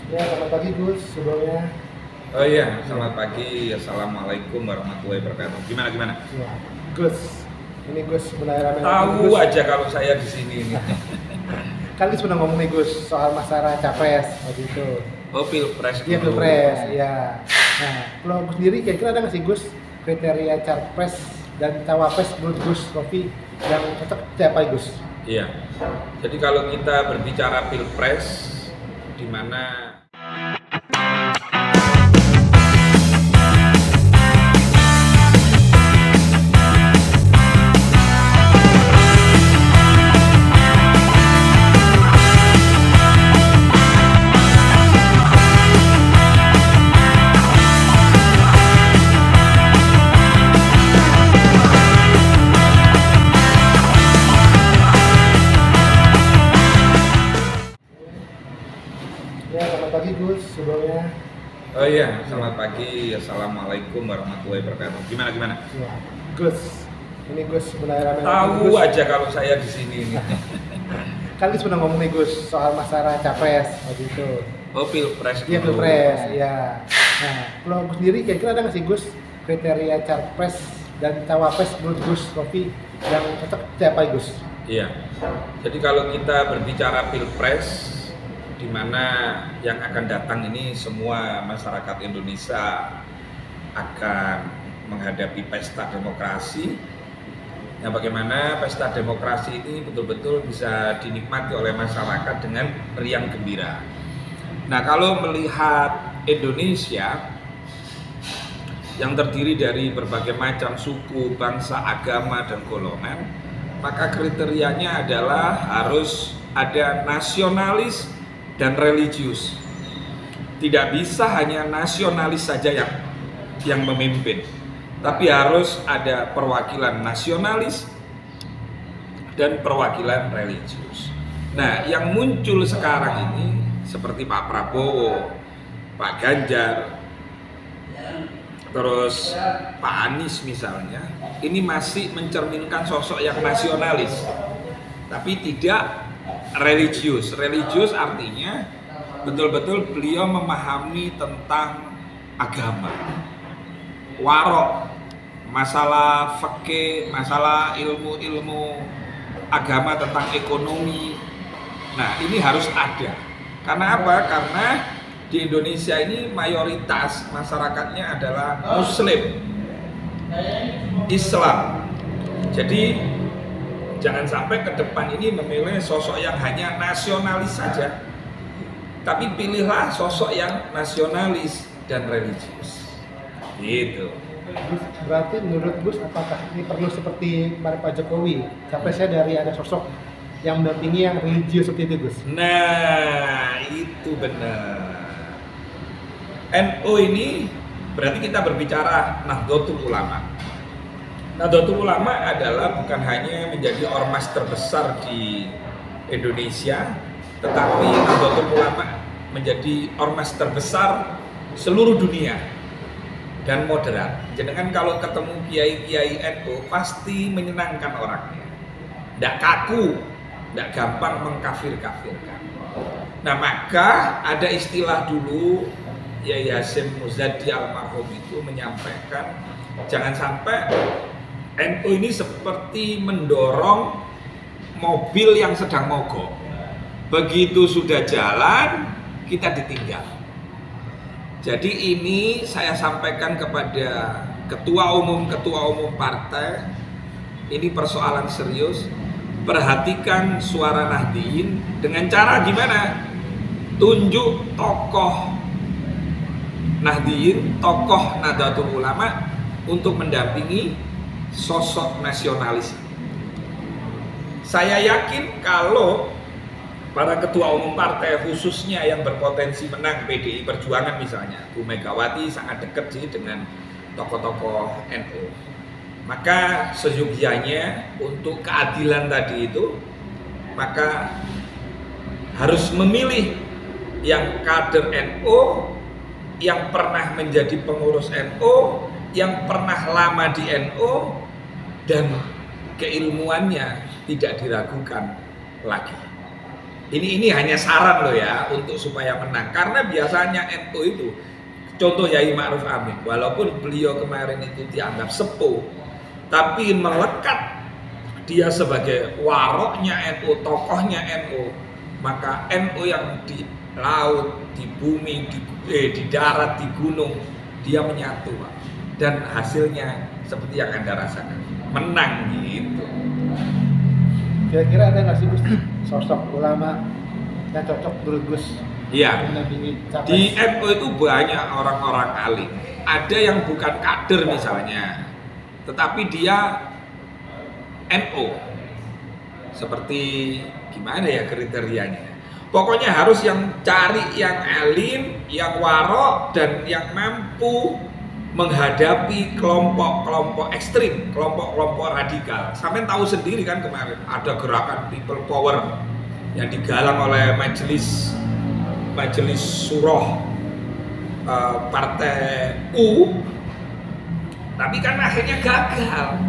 Ya, selamat pagi Gus, sebelumnya. Oh iya, selamat pagi. Assalamualaikum warahmatullahi wabarakatuh. Gimana? Ya, Gus, ini Gus mulai rame lagi nih Tahu Gus. aja kalau saya di sini ini. Kan Gus pernah ngomong nih Gus soal masalah capres waktu itu. Oh, pilpres Iya dulu. pilpres, ya. Nah, kalau Gus sendiri kira-kira ada nggak sih Gus kriteria capres dan cawapres menurut Gus Rofi yang cocok siapa Gus? Iya. Jadi kalau kita berbicara pilpres, di mana Ya, selamat pagi Gus, sebelumnya. Oh iya, selamat pagi. Assalamualaikum warahmatullahi wabarakatuh. Gimana? Ya, Gus, ini Gus mulai rame lagi nih Tahu Gus. aja kalau saya di sini ini. Kan Gus pernah ngomong nih Gus soal masalah capres waktu itu. Oh, pilpres Iya dulu. pilpres, ya. Nah, kalau Gus sendiri kira-kira ada nggak sih Gus kriteria capres dan cawapres menurut Gus Rofi yang cocok siapa Gus? Iya. Jadi kalau kita berbicara pilpres, di mana yang akan datang ini semua masyarakat Indonesia akan menghadapi pesta demokrasi. Nah, bagaimana pesta demokrasi ini betul-betul bisa dinikmati oleh masyarakat dengan riang gembira. Nah, kalau melihat Indonesia yang terdiri dari berbagai macam suku, bangsa, agama, dan golongan, maka kriterianya adalah harus ada nasionalis dan religius. Tidak bisa hanya nasionalis saja yang memimpin, tapi harus ada perwakilan nasionalis dan perwakilan religius. Nah, yang muncul sekarang ini seperti Pak Prabowo, Pak Ganjar, terus Pak Anies misalnya, ini masih mencerminkan sosok yang nasionalis, tapi tidak religius. Religius artinya betul-betul beliau memahami tentang agama, warok, masalah fikih, masalah ilmu-ilmu agama tentang ekonomi. Nah, ini harus ada. Karena apa? Karena di Indonesia ini mayoritas masyarakatnya adalah Muslim, Islam. Jadi jangan sampai ke depan ini memilih sosok yang hanya nasionalis saja, tapi pilihlah sosok yang nasionalis dan religius. Gitu. Gus, berarti menurut Gus apakah ini perlu seperti kemarin Pak Jokowi, capresnya dari ada sosok yang mendampingi yang religius seperti itu Gus? Nah, itu benar. NU ini berarti kita berbicara Nahdlatul Ulama. Nahdlatul Ulama adalah bukan hanya menjadi ormas terbesar di Indonesia, tetapi Nahdlatul Ulama menjadi ormas terbesar seluruh dunia dan moderat. Jadi kan kalau ketemu kiai-kiai NU pasti menyenangkan orangnya, tidak kaku, tidak gampang mengkafir-kafirkan. Nah, maka ada istilah dulu Yai Hasyim Muzadi almarhum itu menyampaikan, jangan sampai NU ini seperti mendorong mobil yang sedang mogok. Begitu sudah jalan, kita ditinggal. Jadi ini saya sampaikan kepada ketua umum partai, ini persoalan serius. Perhatikan suara Nahdliyin dengan cara gimana? Tunjuk tokoh Nahdliyin, tokoh Nahdlatul Ulama untuk mendampingi sosok nasionalis. Saya yakin kalau para ketua umum partai khususnya yang berpotensi menang, PDI Perjuangan misalnya, Bu Megawati sangat dekat sih dengan tokoh-tokoh NU. Maka seyogianya untuk keadilan tadi itu, maka harus memilih yang kader NU, yang pernah menjadi pengurus NU, yang pernah lama di NU, dan keilmuannya tidak diragukan lagi. Ini hanya saran loh ya untuk supaya menang. Karena biasanya NU itu, contoh Yai Ma'ruf Amin, walaupun beliau kemarin itu dianggap sepuh, tapi melekat dia sebagai waroknya NU, tokohnya NU, maka NU yang di laut, di bumi, di darat, di gunung, dia menyatu, Pak. Dan hasilnya seperti yang Anda rasakan, menang gitu. Kira-kira ada nggak sih Gus sosok ulama yang cocok menurut Gus? Iya. Capres? Di NU itu banyak orang-orang alim. Ada yang bukan kader misalnya, tetapi dia NU. Seperti gimana ya kriterianya? Pokoknya harus yang cari yang alim, yang warok, dan yang mampu menghadapi kelompok-kelompok ekstrim, kelompok-kelompok radikal. Sampai tahu sendiri kan kemarin ada gerakan People Power yang digalang oleh Majelis Syuro Partai U, tapi kan akhirnya gagal.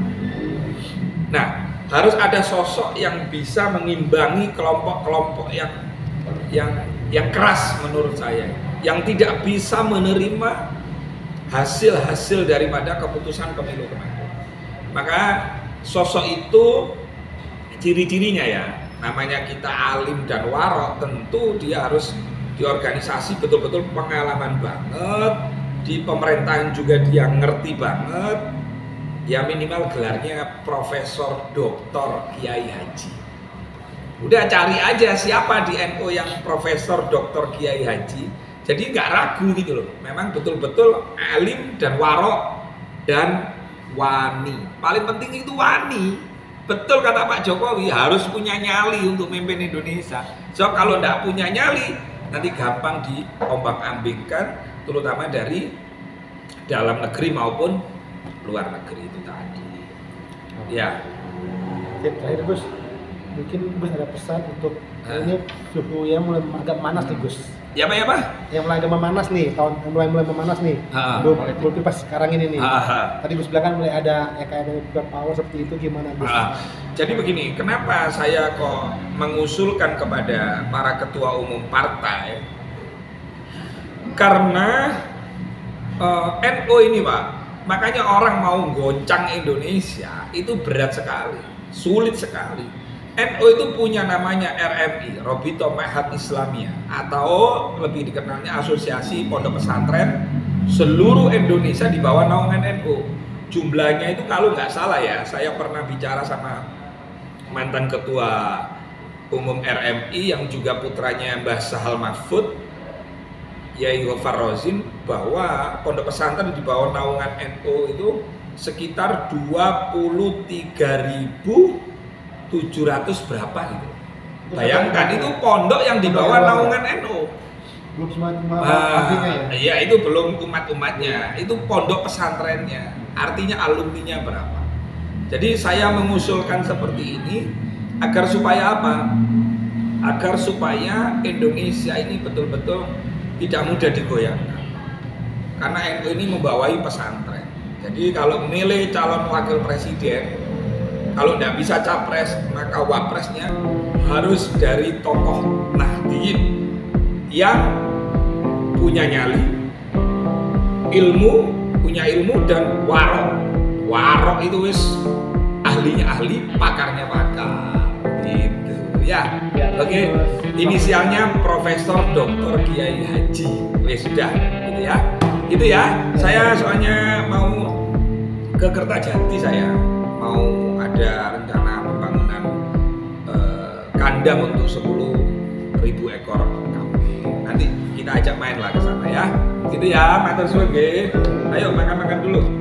Nah, harus ada sosok yang bisa mengimbangi kelompok-kelompok yang keras menurut saya, yang tidak bisa menerima hasil daripada keputusan pemilu kemarin. Maka sosok itu ciri-cirinya ya, namanya kita alim dan warok, tentu dia harus di organisasi betul-betul pengalaman banget, di pemerintahan juga dia ngerti banget, ya minimal gelarnya Profesor Doktor Kiai Haji. Udah cari aja siapa di NU yang Profesor Doktor Kiai Haji. Jadi nggak ragu gitu loh, memang betul-betul alim dan warok dan wani. Paling penting itu wani. Betul kata Pak Jokowi, harus punya nyali untuk memimpin Indonesia. So kalau nggak punya nyali, nanti gampang diombang-ambingkan, terutama dari dalam negeri maupun luar negeri itu tadi. Ya. Terakhir Gus, mungkin Gus ada pesan untuk ini suhu yang mulai agak panas nih Gus. Ya Pak? Yang mulai agak memanas nih, mulai memanas nih. Belum pas sekarang ini nih. Tadi Gus bilang kan mulai ada ya kayak ada people power seperti itu, gimana Gus? Jadi begini, kenapa saya kok mengusulkan kepada para ketua umum partai? Karena NU ini Pak, makanya orang mau goncang Indonesia itu berat sekali, sulit sekali. NU itu punya namanya RMI, Robito Mahat Islamiyah, atau lebih dikenalnya Asosiasi Pondok Pesantren seluruh Indonesia di bawah naungan NU. Jumlahnya itu kalau nggak salah ya, saya pernah bicara sama mantan ketua umum RMI yang juga putranya Mbah Sahal Mahfud, Yai Gofar Rozin, bahwa pondok pesantren di bawah naungan NU itu sekitar 23.700 berapa gitu. Bayangkan itu pondok yang di bawah naungan NU. Belum semua artinya ya? Iya, itu belum umat-umatnya, itu pondok pesantrennya. Artinya alumninya berapa. Jadi saya mengusulkan seperti ini agar supaya apa? Agar supaya Indonesia ini betul-betul tidak mudah digoyangkan. Karena NU ini membawahi pesantren. Jadi kalau milih calon wakil presiden, kalau tidak bisa capres, maka wapresnya harus dari tokoh Nahdliyin yang punya nyali, punya ilmu dan warok. Warok itu wis ahlinya ahli, pakarnya pakar. Gitu ya. Oke, inisialnya Profesor Doktor Kiai Haji. Wis sudah, gitu ya. Itu ya. Saya soalnya mau ke Kertajati, saya mau ada rencana pembangunan kandang untuk 10.000 ekor kambing. Nanti kita ajak main lah ke sana ya. Gitu ya, matur suwun nggih. Ayo makan-makan dulu.